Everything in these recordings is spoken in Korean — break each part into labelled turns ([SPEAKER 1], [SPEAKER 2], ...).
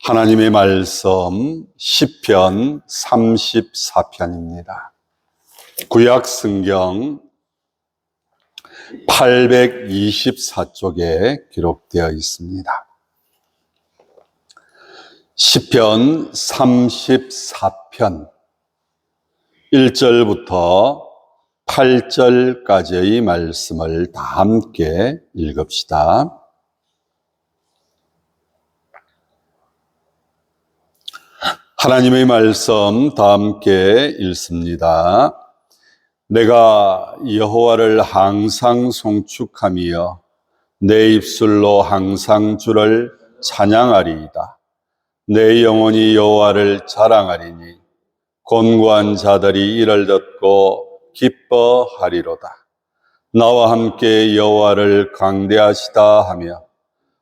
[SPEAKER 1] 하나님의 말씀 시편 34편입니다. 구약 성경 824쪽에 기록되어 있습니다. 시편 34편 1절부터 8절까지의 말씀을 다 함께 읽읍시다. 하나님의 말씀 다 함께 읽습니다. 내가 여호와를 항상 송축하며 내 입술로 항상 주를 찬양하리이다. 내 영혼이 여호와를 자랑하리니 곤고한 자들이 이를 듣고 기뻐하리로다. 나와 함께 여호와를 강대하시다 하며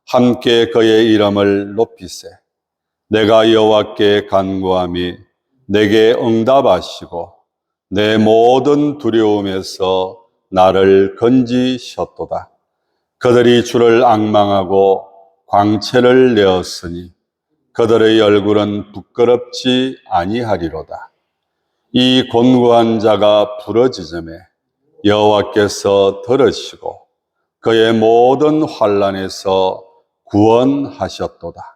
[SPEAKER 1] 함께 그의 이름을 높이세. 내가 여호와께 간구하며 내게 응답하시고 내 모든 두려움에서 나를 건지셨도다. 그들이 주를 앙망하고 광채를 내었으니 그들의 얼굴은 부끄럽지 아니하리로다. 이 곤고한 자가 부러지즘에 여호와께서 들으시고 그의 모든 환난에서 구원하셨도다.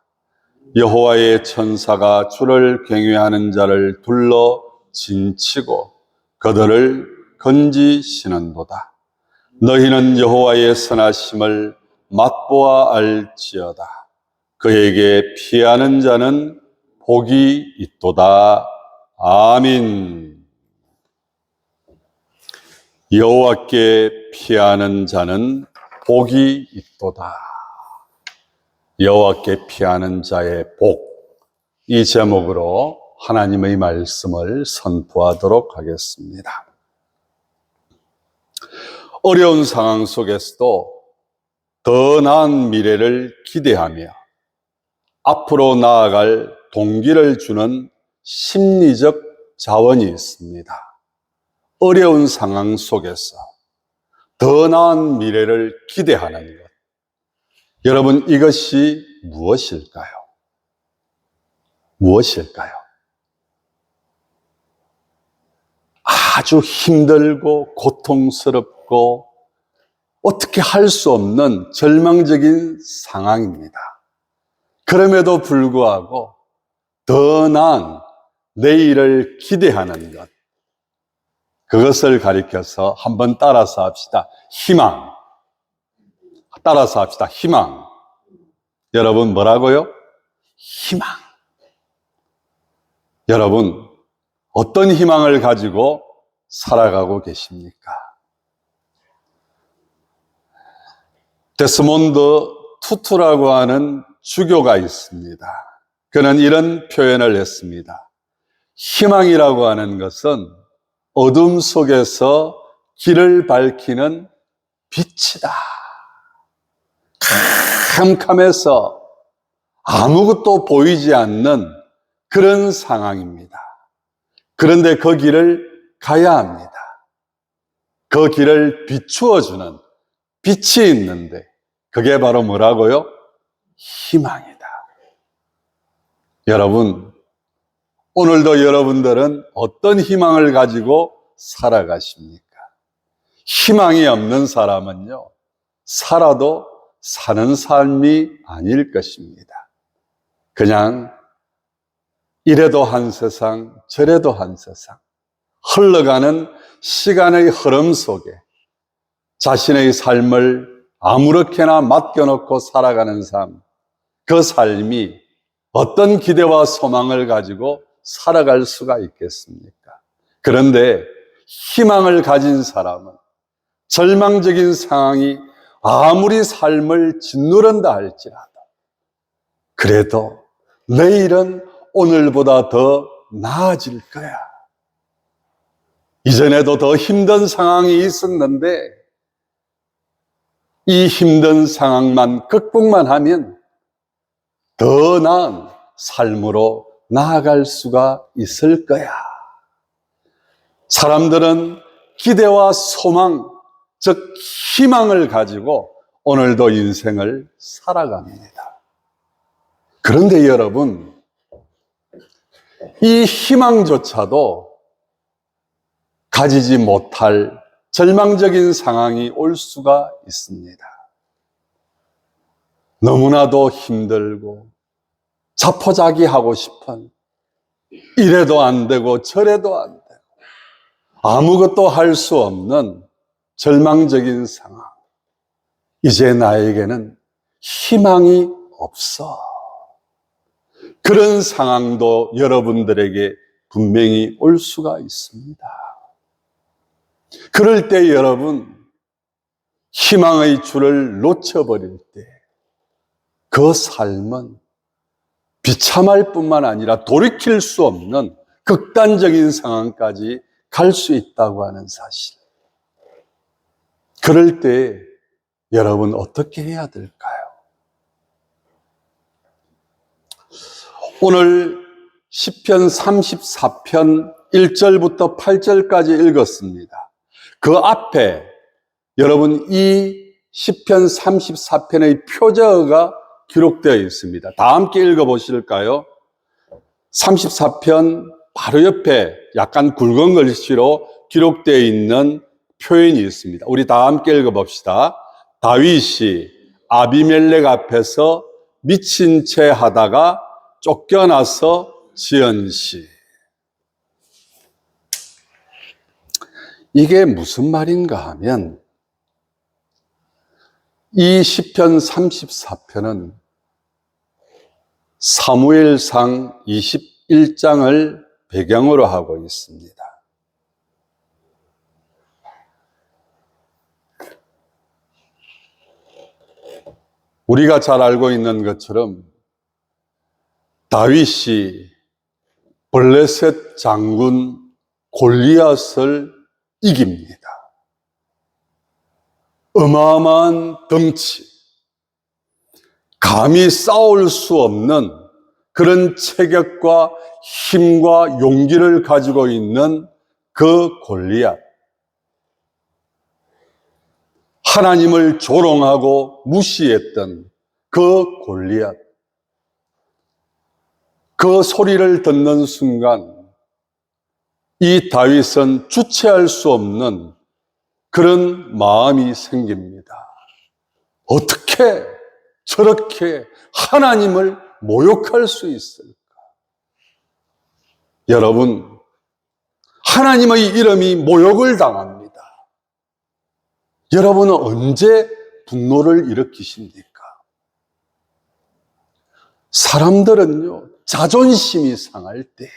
[SPEAKER 1] 여호와의 천사가 주를 경외하는 자를 둘러 진치고 그들을 건지시는도다. 너희는 여호와의 선하심을 맛보아 알지어다. 그에게 피하는 자는 복이 있도다. 아멘. 여호와께 피하는 자는 복이 있도다. 여호와께 피하는 자의 복, 이 제목으로 하나님의 말씀을 선포하도록 하겠습니다. 어려운 상황 속에서도 더 나은 미래를 기대하며 앞으로 나아갈 동기를 주는 심리적 자원이 있습니다. 어려운 상황 속에서 더 나은 미래를 기대하는 것. 여러분, 이것이 무엇일까요? 무엇일까요? 아주 힘들고 고통스럽고 어떻게 할 수 없는 절망적인 상황입니다. 그럼에도 불구하고 더 나은 내일을 기대하는 것, 그것을 가리켜서 한번 따라서 합시다. 희망. 따라서 합시다. 희망. 여러분, 뭐라고요? 희망. 여러분, 어떤 희망을 가지고 살아가고 계십니까? 데스몬드 투투라고 하는 주교가 있습니다. 그는 이런 표현을 했습니다. 희망이라고 하는 것은 어둠 속에서 길을 밝히는 빛이다. 캄캄해서 아무것도 보이지 않는 그런 상황입니다. 그런데 그 길을 가야 합니다. 그 길을 비추어주는 빛이 있는데 그게 바로 뭐라고요? 희망이다. 여러분, 오늘도 여러분들은 어떤 희망을 가지고 살아가십니까? 희망이 없는 사람은요, 살아도 사는 삶이 아닐 것입니다. 그냥 이래도 한 세상, 저래도 한 세상, 흘러가는 시간의 흐름 속에 자신의 삶을 아무렇게나 맡겨놓고 살아가는 삶, 그 삶이 어떤 기대와 소망을 가지고 살아갈 수가 있겠습니까? 그런데 희망을 가진 사람은 절망적인 상황이 아무리 삶을 짓누른다 할지라도 그래도 내일은 오늘보다 더 나아질 거야. 이전에도 더 힘든 상황이 있었는데 이 힘든 상황만 극복만 하면 더 나은 삶으로 나아갈 수가 있을 거야. 사람들은 기대와 소망, 즉 희망을 가지고 오늘도 인생을 살아갑니다. 그런데 여러분, 이 희망조차도 가지지 못할 절망적인 상황이 올 수가 있습니다. 너무나도 힘들고 자포자기하고 싶은, 이래도 안 되고 저래도 안 되고 아무것도 할 수 없는 절망적인 상황. 이제 나에게는 희망이 없어. 그런 상황도 여러분들에게 분명히 올 수가 있습니다. 그럴 때 여러분, 희망의 줄을 놓쳐버릴 때 그 삶은 비참할 뿐만 아니라 돌이킬 수 없는 극단적인 상황까지 갈 수 있다고 하는 사실. 그럴 때 여러분 어떻게 해야 될까요? 오늘 시편 34편 1절부터 8절까지 읽었습니다. 그 앞에 여러분 이 시편 34편의 표제어가 기록되어 있습니다. 다 함께 읽어보실까요? 34편 바로 옆에 약간 굵은 글씨로 기록되어 있는 표현이 있습니다. 우리 다 함께 읽어봅시다. 다윗이 아비멜렉 앞에서 미친 채 하다가 쫓겨나서 지은 시. 이게 무슨 말인가 하면 이 시편 34편은 사무엘상 21장을 배경으로 하고 있습니다. 우리가 잘 알고 있는 것처럼 다윗이 블레셋 장군 골리앗을 이깁니다. 어마어마한 덩치, 감히 싸울 수 없는 그런 체격과 힘과 용기를 가지고 있는 그 골리앗. 하나님을 조롱하고 무시했던 그 골리앗. 그 소리를 듣는 순간 이 다윗은 주체할 수 없는 그런 마음이 생깁니다. 어떻게 저렇게 하나님을 모욕할 수 있을까? 여러분, 하나님의 이름이 모욕을 당합니다. 여러분은 언제 분노를 일으키십니까? 사람들은요, 자존심이 상할 때,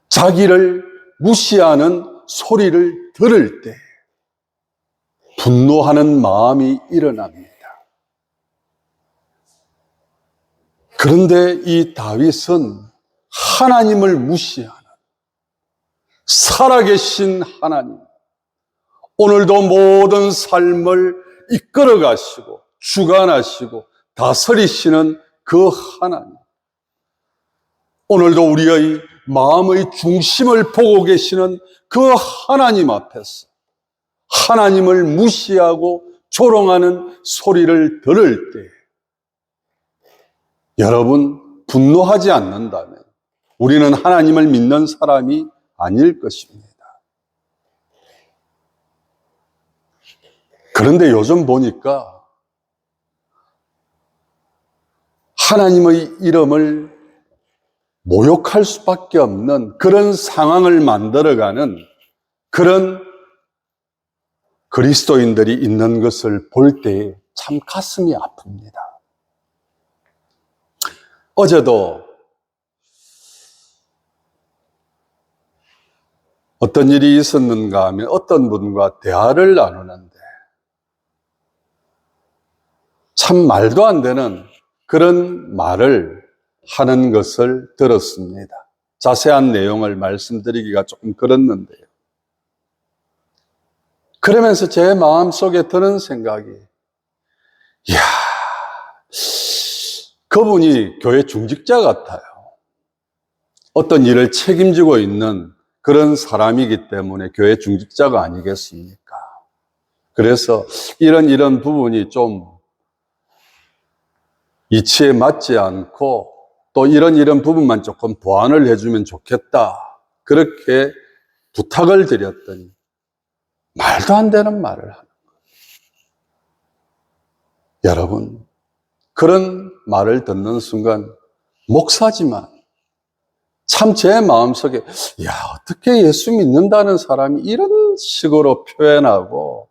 [SPEAKER 1] 자기를 무시하는 소리를 들을 때 분노하는 마음이 일어납니다. 그런데 이 다윗은 하나님을 무시하는 살아계신 하나님, 오늘도 모든 삶을 이끌어 가시고 주관하시고 다스리시는 그 하나님, 오늘도 우리의 마음의 중심을 보고 계시는 그 하나님 앞에서 하나님을 무시하고 조롱하는 소리를 들을 때 여러분, 분노하지 않는다면 우리는 하나님을 믿는 사람이 아닐 것입니다. 그런데 요즘 보니까 하나님의 이름을 모욕할 수밖에 없는 그런 상황을 만들어가는 그런 그리스도인들이 있는 것을 볼 때 참 가슴이 아픕니다. 어제도 어떤 일이 있었는가 하면 어떤 분과 대화를 나누는데 참 말도 안 되는 그런 말을 하는 것을 들었습니다. 자세한 내용을 말씀드리기가 조금 그렇는데요. 그러면서 제 마음속에 드는 생각이, 이야, 그분이 교회 중직자 같아요. 어떤 일을 책임지고 있는 그런 사람이기 때문에 교회 중직자가 아니겠습니까? 그래서 이런 부분이 좀 이치에 맞지 않고 또 이런 부분만 조금 보완을 해주면 좋겠다. 그렇게 부탁을 드렸더니 말도 안 되는 말을 하는 거예요. 여러분, 그런 말을 듣는 순간 목사지만 참 제 마음속에 어떻게 예수 믿는다는 사람이 이런 식으로 표현하고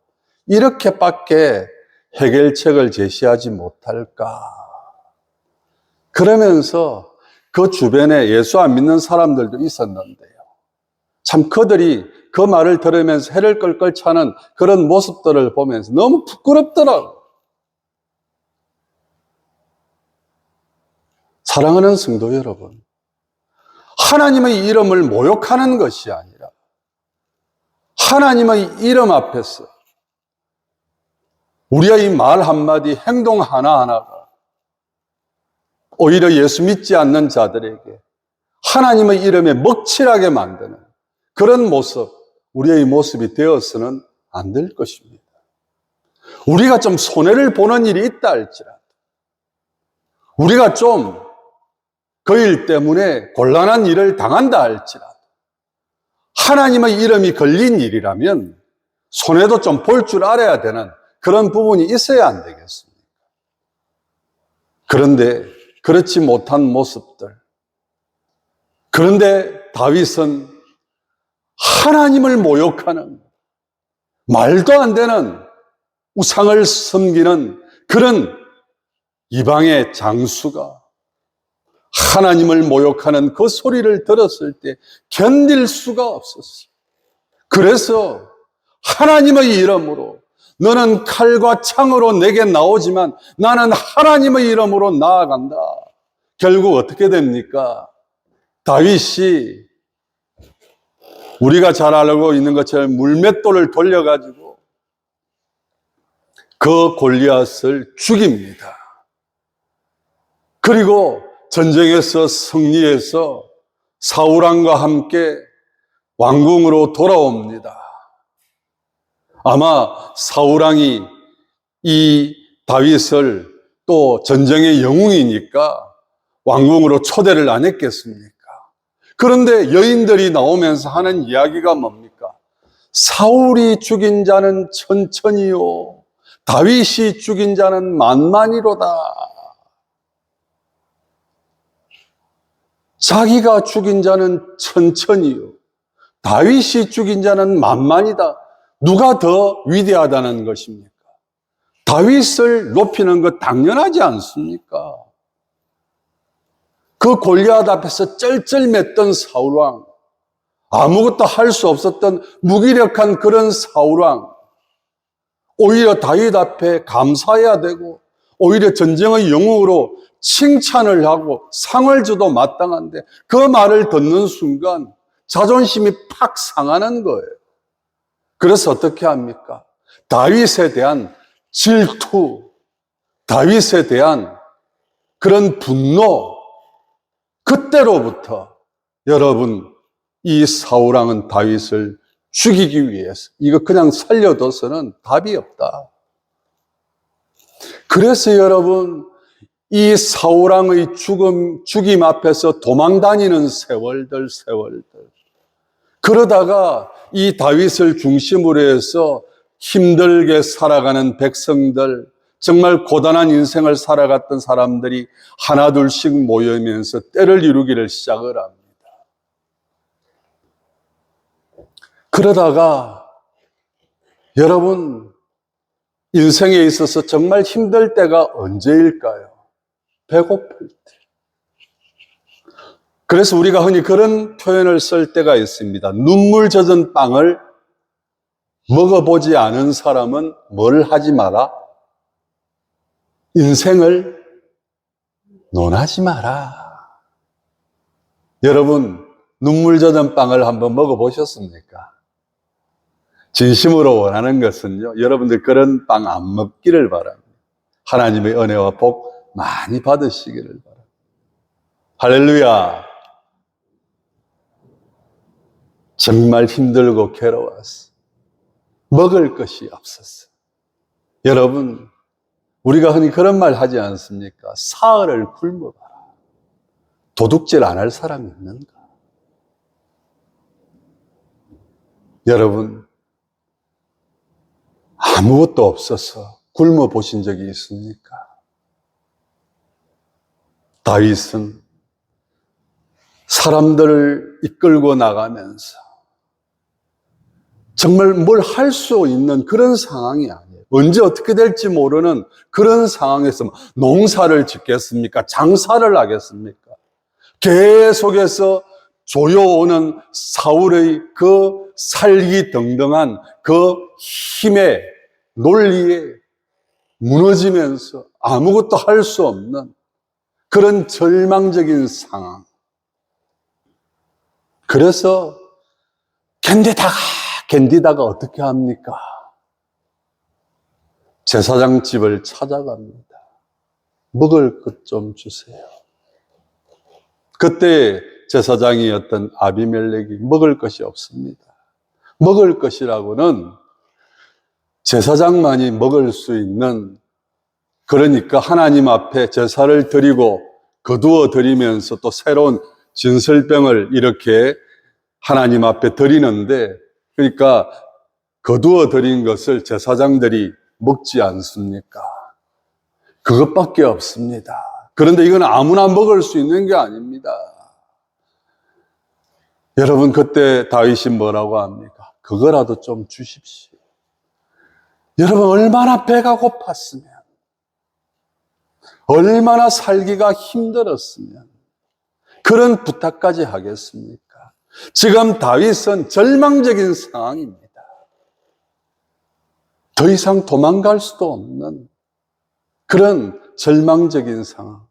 [SPEAKER 1] 이렇게밖에 해결책을 제시하지 못할까. 그러면서 그 주변에 예수 안 믿는 사람들도 있었는데요. 참 그들이 그 말을 들으면서 해를 끌끌 차는 그런 모습들을 보면서 너무 부끄럽더라고요. 사랑하는 성도 여러분, 하나님의 이름을 모욕하는 것이 아니라 하나님의 이름 앞에서 우리의 말 한마디, 행동 하나하나가 오히려 예수 믿지 않는 자들에게 하나님의 이름에 먹칠하게 만드는 그런 모습, 우리의 모습이 되어서는 안 될 것입니다. 우리가 좀 손해를 보는 일이 있다 할지라도, 우리가 좀 그 일 때문에 곤란한 일을 당한다 할지라도, 하나님의 이름이 걸린 일이라면 손해도 좀 볼 줄 알아야 되는 그런 부분이 있어야 안 되겠습니까? 그런데 그렇지 못한 모습들. 그런데 다윗은 하나님을 모욕하는, 말도 안 되는 우상을 섬기는 그런 이방의 장수가 하나님을 모욕하는 그 소리를 들었을 때 견딜 수가 없었어요. 그래서 하나님의 이름으로, 너는 칼과 창으로 내게 나오지만 나는 하나님의 이름으로 나아간다. 결국 어떻게 됩니까? 다윗이 우리가 잘 알고 있는 것처럼 물맷돌을 돌려가지고 그 골리앗을 죽입니다. 그리고 전쟁에서 승리해서 사울왕과 함께 왕궁으로 돌아옵니다. 아마 사울왕이 이 다윗을 또 전쟁의 영웅이니까 왕궁으로 초대를 안 했겠습니까? 그런데 여인들이 나오면서 하는 이야기가 뭡니까? 사울이 죽인 자는 천천히요, 다윗이 죽인 자는 만만이로다. 자기가 죽인 자는 천천히요, 다윗이 죽인 자는 만만이다. 누가 더 위대하다는 것입니까? 다윗을 높이는 것 당연하지 않습니까? 그 골리앗 앞에서 쩔쩔맸던 사울왕, 아무것도 할 수 없었던 무기력한 그런 사울왕, 오히려 다윗 앞에 감사해야 되고 오히려 전쟁의 영웅으로 칭찬을 하고 상을 줘도 마땅한데 그 말을 듣는 순간 자존심이 팍 상하는 거예요. 그래서 어떻게 합니까? 다윗에 대한 질투, 다윗에 대한 그런 분노, 그때로부터 여러분, 이 사울왕은 다윗을 죽이기 위해서, 이거 그냥 살려둬서는 답이 없다. 그래서 여러분, 이 사울왕의 죽임 앞에서 도망다니는 세월들. 그러다가 이 다윗을 중심으로 해서 힘들게 살아가는 백성들, 정말 고단한 인생을 살아갔던 사람들이 하나둘씩 모이면서 때를 이루기를 시작을 합니다. 그러다가 여러분, 인생에 있어서 정말 힘들 때가 언제일까요? 배고플 때. 그래서 우리가 흔히 그런 표현을 쓸 때가 있습니다. 눈물 젖은 빵을 먹어보지 않은 사람은 뭘 하지 마라? 인생을 논하지 마라. 여러분, 눈물 젖은 빵을 한번 먹어보셨습니까? 진심으로 원하는 것은요, 여러분들 그런 빵 안 먹기를 바랍니다. 하나님의 은혜와 복 많이 받으시기를 바랍니다. 할렐루야. 정말 힘들고 괴로웠어. 먹을 것이 없었어. 여러분, 우리가 흔히 그런 말 하지 않습니까? 사흘을 굶어봐라. 도둑질 안 할 사람이 있는가? 여러분, 아무것도 없어서 굶어 보신 적이 있습니까? 다윗은 사람들을 이끌고 나가면서 정말 뭘 할 수 있는 그런 상황이 아니에요. 언제 어떻게 될지 모르는 그런 상황에서 농사를 짓겠습니까? 장사를 하겠습니까? 계속해서 조여오는 사울의 그 살기등등한 그 힘에 논리에 무너지면서 아무것도 할 수 없는 그런 절망적인 상황. 그래서 견디다가 어떻게 합니까? 제사장 집을 찾아갑니다. 먹을 것 좀 주세요. 그때 제사장이었던 아비멜렉이 먹을 것이 없습니다. 먹을 것이라고는 제사장만이 먹을 수 있는, 그러니까 하나님 앞에 제사를 드리고 거두어 드리면서 또 새로운 진설병을 이렇게 하나님 앞에 드리는데, 그러니까 거두어 드린 것을 제사장들이 먹지 않습니까? 그것밖에 없습니다. 그런데 이건 아무나 먹을 수 있는 게 아닙니다. 여러분, 그때 다윗이 뭐라고 합니까? 그거라도 좀 주십시오. 여러분, 얼마나 배가 고팠으면, 얼마나 살기가 힘들었으면 그런 부탁까지 하겠습니까? 지금 다윗은 절망적인 상황입니다. 더 이상 도망갈 수도 없는 그런 절망적인 상황.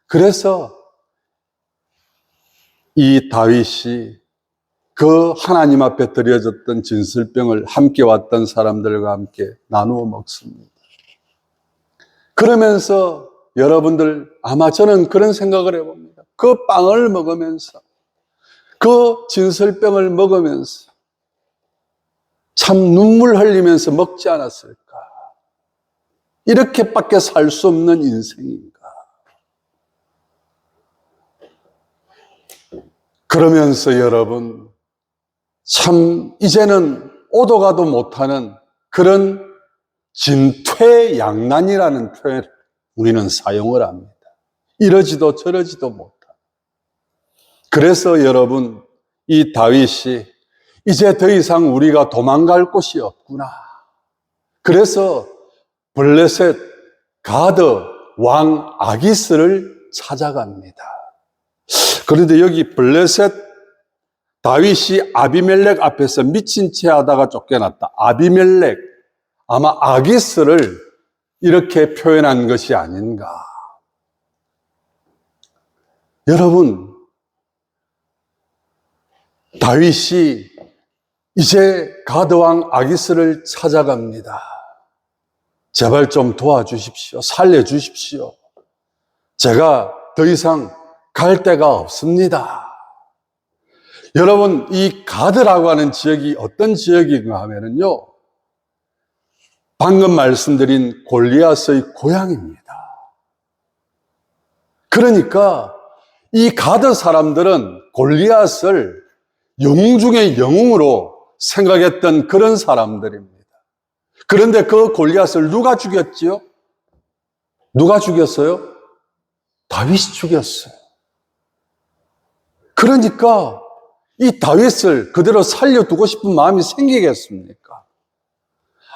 [SPEAKER 1] 그래서 이 다윗이 그 하나님 앞에 드려졌던 진설병을 함께 왔던 사람들과 함께 나누어 먹습니다. 그러면서 여러분들, 아마 저는 그런 생각을 해봅니다. 그 빵을 먹으면서, 그 진설병을 먹으면서 참 눈물 흘리면서 먹지 않았을까? 이렇게밖에 살 수 없는 인생인가? 그러면서 여러분, 참 이제는 오도 가도 못하는 그런 진퇴양난이라는 표현을 우리는 사용을 합니다. 이러지도 저러지도 못한. 그래서 여러분, 이 다윗이 이제 더 이상 우리가 도망갈 곳이 없구나. 그래서 블레셋 가드 왕 아기스를 찾아갑니다. 그런데 여기 블레셋 다윗이 아비멜렉 앞에서 미친 채 하다가 쫓겨났다. 아비멜렉, 아마 아기스를 이렇게 표현한 것이 아닌가. 여러분, 다윗이 이제 가드왕 아기스를 찾아갑니다. 제발 좀 도와주십시오. 살려주십시오. 제가 더 이상 갈 데가 없습니다. 여러분, 이 가드라고 하는 지역이 어떤 지역인가 하면요, 방금 말씀드린 골리앗의 고향입니다. 그러니까 이 가드 사람들은 골리앗을 영웅 중의 영웅으로 생각했던 그런 사람들입니다. 그런데 그 골리앗을 누가 죽였지요? 누가 죽였어요? 다윗이 죽였어요. 그러니까 이 다윗을 그대로 살려두고 싶은 마음이 생기겠습니까?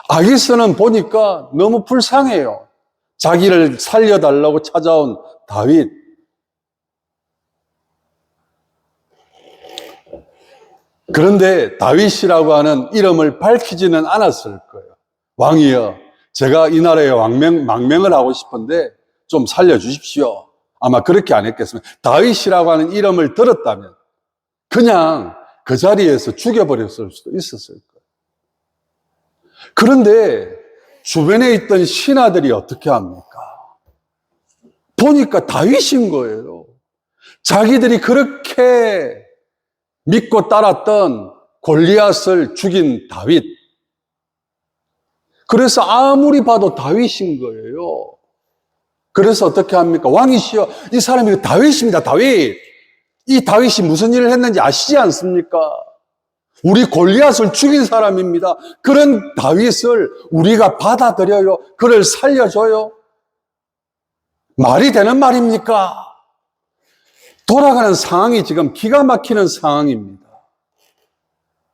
[SPEAKER 1] 아기스는 보니까 너무 불쌍해요. 자기를 살려달라고 찾아온 다윗. 그런데 다윗이라고 하는 이름을 밝히지는 않았을 거예요. 왕이여, 제가 이 나라에 망명을 하고 싶은데 좀 살려주십시오. 아마 그렇게 안 했겠습니다. 다윗이라고 하는 이름을 들었다면 그냥 그 자리에서 죽여버렸을 수도 있었을 거예요. 그런데 주변에 있던 신하들이 어떻게 합니까? 보니까 다윗인 거예요. 자기들이 그렇게 믿고 따랐던 골리앗을 죽인 다윗. 그래서 아무리 봐도 다윗인 거예요. 그래서 어떻게 합니까? 왕이시여, 이 사람이 다윗입니다. 다윗. 이 다윗이 무슨 일을 했는지 아시지 않습니까? 우리 골리앗을 죽인 사람입니다. 그런 다윗을 우리가 받아들여요. 그를 살려줘요. 말이 되는 말입니까? 돌아가는 상황이 지금 기가 막히는 상황입니다.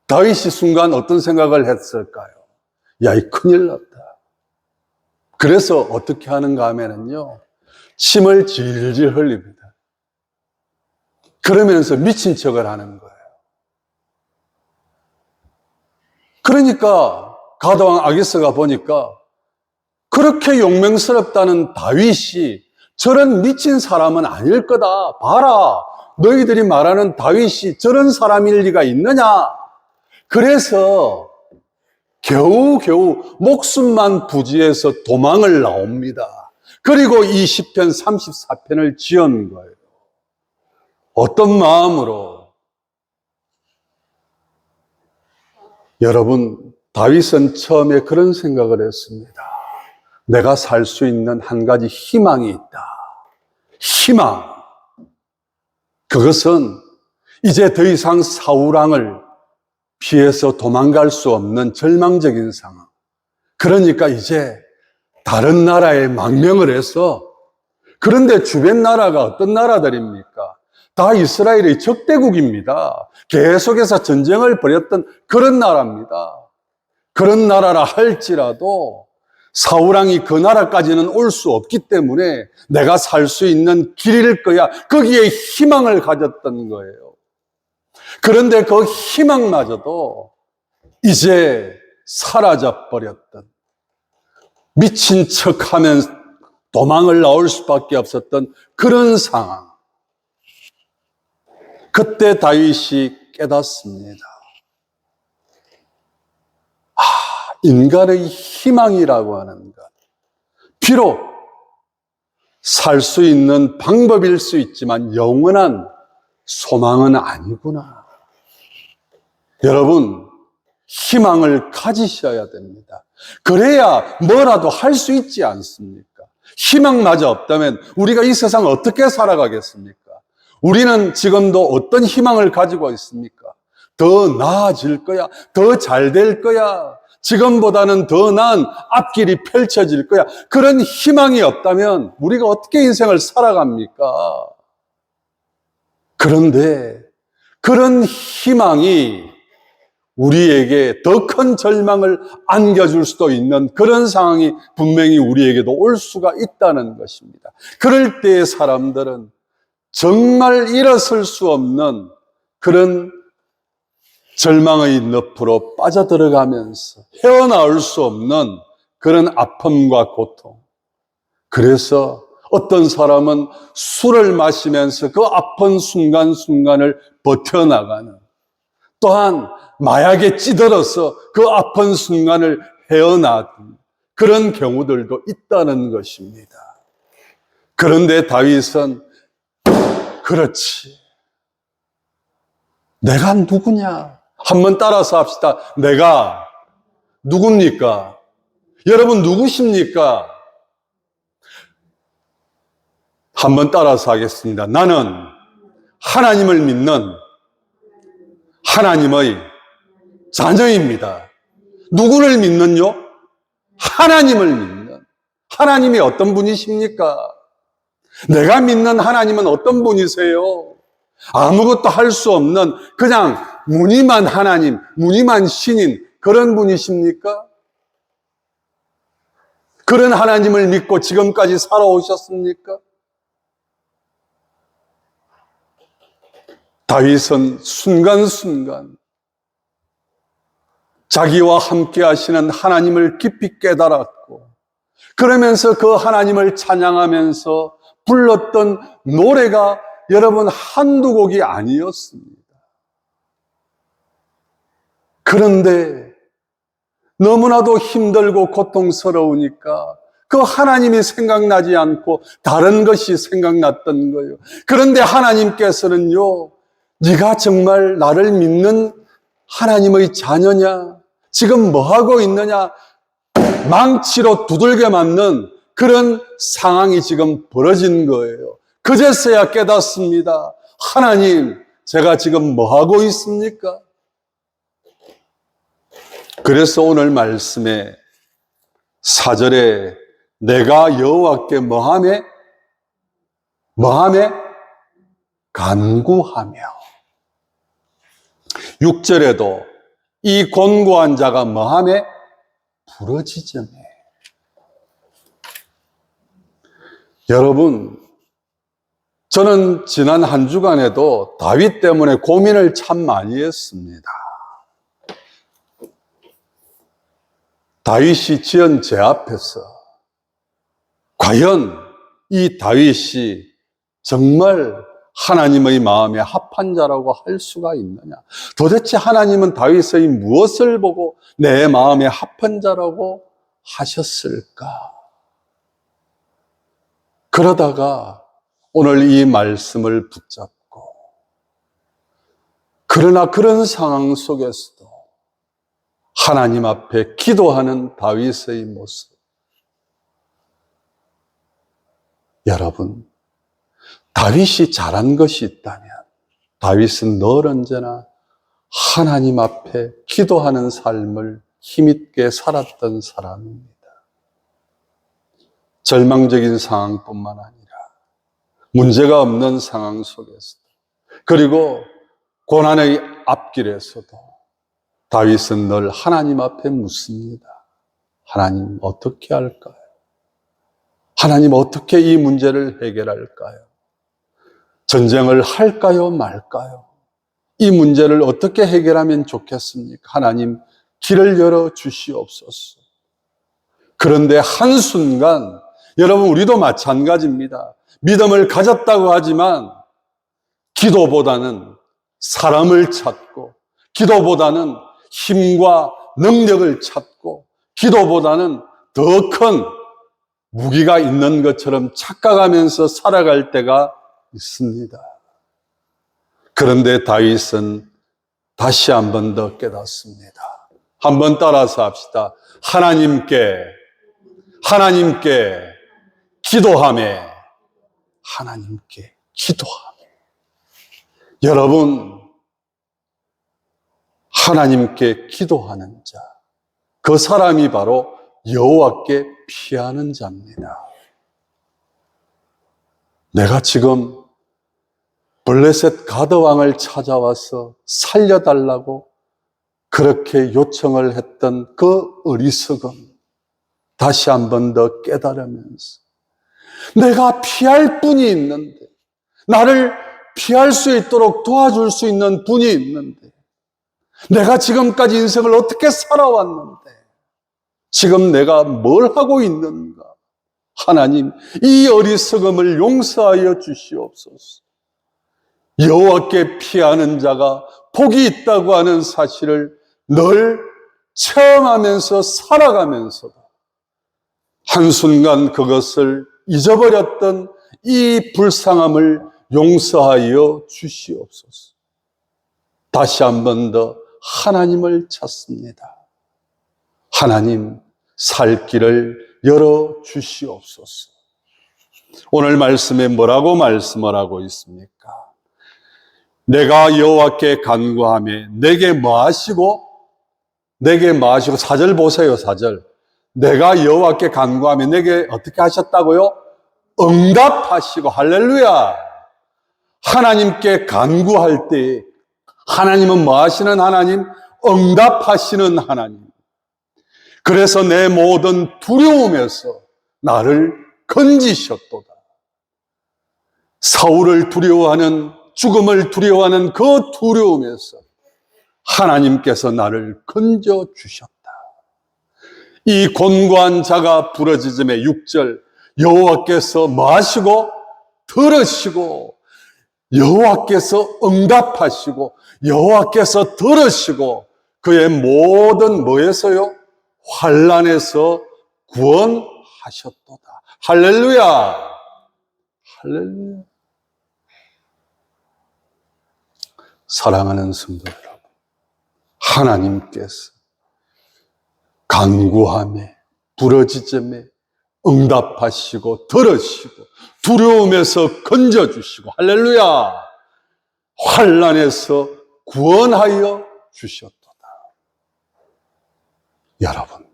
[SPEAKER 1] 다윗이 순간 어떤 생각을 했을까요? 야, 이 큰일 났다. 그래서 어떻게 하는가 하면은요, 침을 질질 흘립니다. 그러면서 미친 척을 하는 거예요. 그러니까 가드왕 아기스가 보니까 그렇게 용맹스럽다는 다윗이 저런 미친 사람은 아닐 거다. 봐라, 너희들이 말하는 다윗이 저런 사람일 리가 있느냐. 그래서 겨우겨우 목숨만 부지해서 도망을 나옵니다. 그리고 이 시편 34편을 지은 거예요. 어떤 마음으로? 여러분, 다윗은 처음에 그런 생각을 했습니다. 내가 살 수 있는 한 가지 희망이 있다. 희망. 그것은 이제 더 이상 사울왕을 피해서 도망갈 수 없는 절망적인 상황. 그러니까 이제 다른 나라에 망명을 해서, 그런데 주변 나라가 어떤 나라들입니까? 다 이스라엘의 적대국입니다. 계속해서 전쟁을 벌였던 그런 나라입니다. 그런 나라라 할지라도 사울왕이 그 나라까지는 올 수 없기 때문에 내가 살 수 있는 길일 거야. 거기에 희망을 가졌던 거예요. 그런데 그 희망마저도 이제 사라져버렸던, 미친 척하면 도망을 나올 수밖에 없었던 그런 상황. 그때 다윗이 깨닫습니다. 인간의 희망이라고 하는 것, 비록 살 수 있는 방법일 수 있지만 영원한 소망은 아니구나. 여러분, 희망을 가지셔야 됩니다. 그래야 뭐라도 할 수 있지 않습니까? 희망마저 없다면 우리가 이 세상 어떻게 살아가겠습니까? 우리는 지금도 어떤 희망을 가지고 있습니까? 더 나아질 거야. 더 잘 될 거야. 지금보다는 더 나은 앞길이 펼쳐질 거야. 그런 희망이 없다면 우리가 어떻게 인생을 살아갑니까? 그런데 그런 희망이 우리에게 더 큰 절망을 안겨줄 수도 있는 그런 상황이 분명히 우리에게도 올 수가 있다는 것입니다. 그럴 때의 사람들은 정말 일어설 수 없는 그런 절망의 늪으로 빠져들어가면서 헤어나올 수 없는 그런 아픔과 고통. 그래서 어떤 사람은 술을 마시면서 그 아픈 순간순간을 버텨나가는, 또한 마약에 찌들어서 그 아픈 순간을 헤어나가는 그런 경우들도 있다는 것입니다. 그런데 다윗은 그렇지, 내가 누구냐? 한번 따라서 합시다. 내가 누굽니까? 여러분 누구십니까? 한번 따라서 하겠습니다. 나는 하나님을 믿는 하나님의 자녀입니다. 누구를 믿는요? 하나님을 믿는. 하나님이 어떤 분이십니까? 내가 믿는 하나님은 어떤 분이세요? 아무것도 할 수 없는 그냥 무늬만 하나님, 무늬만 신인 그런 분이십니까? 그런 하나님을 믿고 지금까지 살아오셨습니까? 다윗은 순간순간 자기와 함께 하시는 하나님을 깊이 깨달았고, 그러면서 그 하나님을 찬양하면서 불렀던 노래가 여러분 한두 곡이 아니었습니다. 그런데 너무나도 힘들고 고통스러우니까 그 하나님이 생각나지 않고 다른 것이 생각났던 거예요. 그런데 하나님께서는요, 네가 정말 나를 믿는 하나님의 자녀냐? 지금 뭐하고 있느냐? 망치로 두들겨 맞는 그런 상황이 지금 벌어진 거예요. 그제서야 깨닫습니다. 하나님, 제가 지금 뭐 하고 있습니까? 그래서 오늘 말씀에 4절에 내가 여호와께 뭐하매? 간구하며. 6절에도 이 곤고한 자가 뭐하매? 부러지점에. 여러분, 저는 지난 한 주간에도 다윗 때문에 고민을 참 많이 했습니다. 다윗이 지은 죄 앞에서 과연 이 다윗이 정말 하나님의 마음에 합한 자라고 할 수가 있느냐? 도대체 하나님은 다윗의 무엇을 보고 내 마음에 합한 자라고 하셨을까? 그러다가 오늘 이 말씀을 붙잡고, 그러나 그런 상황 속에서도 하나님 앞에 기도하는 다윗의 모습. 여러분, 다윗이 잘한 것이 있다면 다윗은 늘 언제나 하나님 앞에 기도하는 삶을 힘있게 살았던 사람입니다. 절망적인 상황뿐만 아니라 문제가 없는 상황 속에서도, 그리고 고난의 앞길에서도 다윗은 늘 하나님 앞에 묻습니다. 하나님 어떻게 할까요? 하나님 어떻게 이 문제를 해결할까요? 전쟁을 할까요 말까요? 이 문제를 어떻게 해결하면 좋겠습니까? 하나님 길을 열어 주시옵소서. 그런데 한순간, 여러분 우리도 마찬가지입니다. 믿음을 가졌다고 하지만 기도보다는 사람을 찾고, 기도보다는 힘과 능력을 찾고, 기도보다는 더 큰 무기가 있는 것처럼 착각하면서 살아갈 때가 있습니다. 그런데 다윗은 다시 한 번 더 깨닫습니다. 한번 따라서 합시다. 하나님께 기도하며, 하나님께 기도하며. 여러분, 하나님께 기도하는 자, 그 사람이 바로 여호와께 피하는 자입니다. 내가 지금 블레셋 가드왕을 찾아와서 살려달라고 그렇게 요청을 했던 그 어리석음, 다시 한 번 더 깨달으면서 내가 피할 분이 있는데, 나를 피할 수 있도록 도와줄 수 있는 분이 있는데, 내가 지금까지 인생을 어떻게 살아왔는데 지금 내가 뭘 하고 있는가? 하나님, 이 어리석음을 용서하여 주시옵소서. 여호와께 피하는 자가 복이 있다고 하는 사실을 늘 체험하면서 살아가면서도 한순간 그것을 잊어버렸던 이 불쌍함을 용서하여 주시옵소서. 다시 한 번 더 하나님을 찾습니다. 하나님, 살 길을 열어 주시옵소서. 오늘 말씀에 뭐라고 말씀을 하고 있습니까? 내가 여호와께 간구하며 내게 뭐 하시고? 4절 보세요, 4절. 내가 여호와께 간구하며 내게 어떻게 하셨다고요? 응답하시고. 할렐루야. 하나님께 간구할 때 하나님은 뭐 하시는 하나님? 응답하시는 하나님. 그래서 내 모든 두려움에서 나를 건지셨도다. 사울을 두려워하는, 죽음을 두려워하는 그 두려움에서 하나님께서 나를 건져주셨다. 이 곤고한 자가 부러지즘에 6절, 여호와께서 뭐 하시고? 들으시고, 여호와께서 응답하시고, 여호와께서 들으시고, 그의 모든 뭐에서요? 환난에서 구원하셨도다. 할렐루야. 할렐루야. 사랑하는 성도 여러분, 하나님께서 간구하며 부러지점에 응답하시고 들으시고 두려움에서 건져주시고 할렐루야 환난에서 구원하여 주셨도다. 여러분,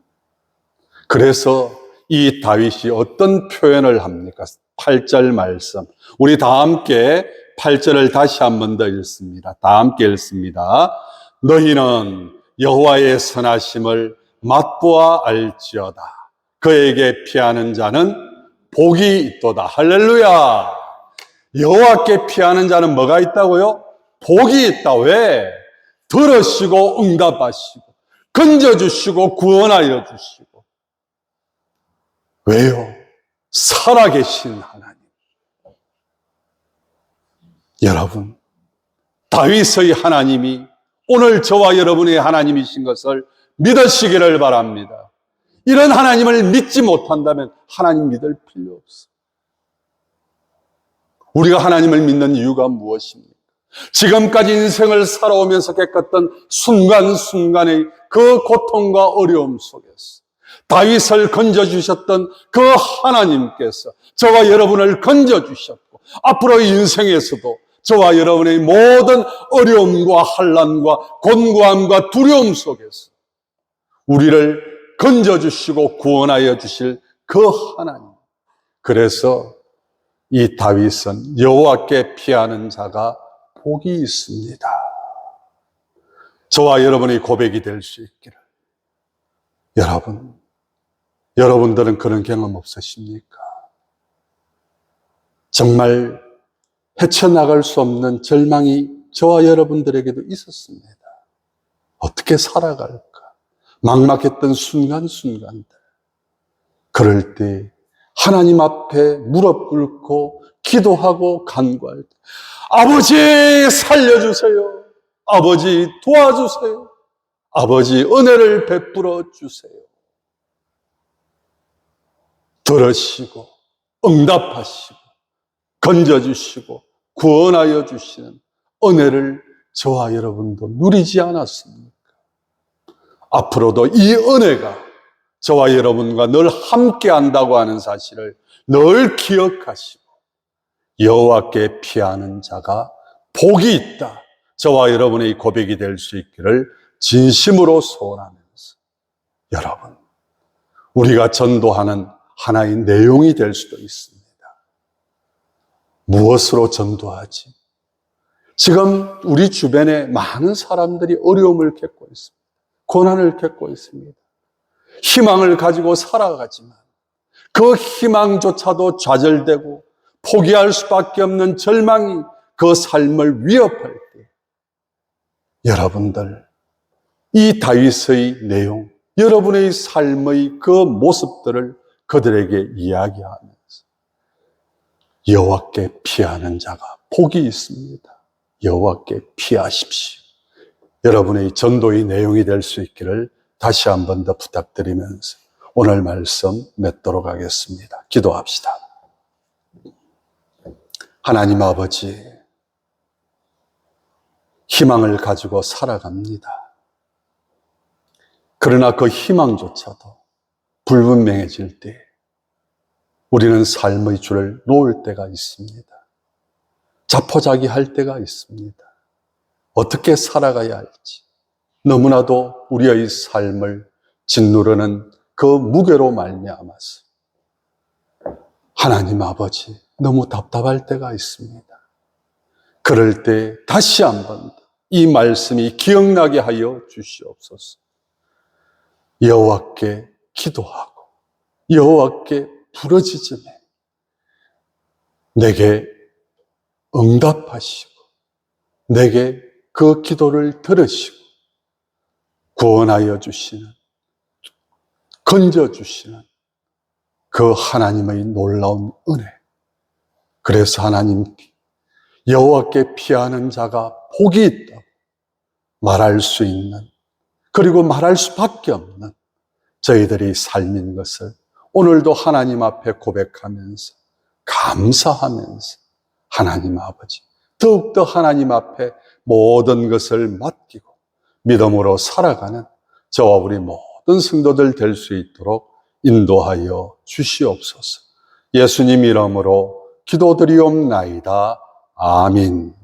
[SPEAKER 1] 그래서 이 다윗이 어떤 표현을 합니까? 8절 말씀, 우리 다 함께 8절을 다시 한 번 더 읽습니다. 다 함께 읽습니다. 너희는 여호와의 선하심을 맛보아 알지어다. 그에게 피하는 자는 복이 있도다. 할렐루야. 여호와께 피하는 자는 뭐가 있다고요? 복이 있다. 왜? 들으시고 응답하시고 건져주시고 구원하여 주시고. 왜요? 살아계신 하나님. 여러분, 다윗의 하나님이 오늘 저와 여러분의 하나님이신 것을 믿으시기를 바랍니다. 이런 하나님을 믿지 못한다면 하나님 믿을 필요 없어요. 우리가 하나님을 믿는 이유가 무엇입니까? 지금까지 인생을 살아오면서 겪었던 순간순간의 그 고통과 어려움 속에서 다윗을 건져주셨던 그 하나님께서 저와 여러분을 건져주셨고 앞으로의 인생에서도 저와 여러분의 모든 어려움과 환난과 곤고함과 두려움 속에서 우리를 건져주시고 구원하여 주실 그 하나님. 그래서 이 다윗은 여호와께 피하는 자가 복이 있습니다. 저와 여러분의 고백이 될 수 있기를. 여러분들은 그런 경험 없으십니까? 정말 헤쳐나갈 수 없는 절망이 저와 여러분들에게도 있었습니다. 어떻게 살아갈까? 막막했던 순간순간들. 그럴 때 하나님 앞에 무릎 꿇고 기도하고 간구할 때 아버지 살려주세요. 아버지 도와주세요. 아버지 은혜를 베풀어 주세요. 들으시고 응답하시고 건져주시고 구원하여 주시는 은혜를 저와 여러분도 누리지 않았습니까? 앞으로도 이 은혜가 저와 여러분과 늘 함께 한다고 하는 사실을 늘 기억하시고 여호와께 피하는 자가 복이 있다. 저와 여러분의 고백이 될 수 있기를 진심으로 소원하면서 여러분, 우리가 전도하는 하나의 내용이 될 수도 있습니다. 무엇으로 전도하지? 지금 우리 주변에 많은 사람들이 어려움을 겪고 있습니다. 고난을 겪고 있습니다. 희망을 가지고 살아가지만 그 희망조차도 좌절되고 포기할 수밖에 없는 절망이 그 삶을 위협할 때 여러분들, 이 다윗의 내용, 여러분의 삶의 그 모습들을 그들에게 이야기하면서 여호와께 피하는 자가 복이 있습니다. 여호와께 피하십시오. 여러분의 전도의 내용이 될 수 있기를 다시 한 번 더 부탁드리면서 오늘 말씀 맺도록 하겠습니다. 기도합시다. 하나님 아버지, 희망을 가지고 살아갑니다. 그러나 그 희망조차도 불분명해질 때 우리는 삶의 줄을 놓을 때가 있습니다. 자포자기할 때가 있습니다. 어떻게 살아가야 할지 너무나도 우리의 삶을 짓누르는 그 무게로 말미암아서 하나님 아버지 너무 답답할 때가 있습니다. 그럴 때 다시 한번 이 말씀이 기억나게 하여 주시옵소서. 여호와께 기도하고 여호와께 부르짖으며 내게 응답하시고 내게 그 기도를 들으시고 구원하여 주시는, 건져주시는 그 하나님의 놀라운 은혜. 그래서 하나님께 여호와께 피하는 자가 복이 있다고 말할 수 있는, 그리고 말할 수밖에 없는 저희들의 삶인 것을 오늘도 하나님 앞에 고백하면서 감사하면서 하나님 아버지 더욱더 하나님 앞에 모든 것을 맡기고 믿음으로 살아가는 저와 우리 모든 성도들 될 수 있도록 인도하여 주시옵소서. 예수님 이름으로 기도드리옵나이다. 아멘.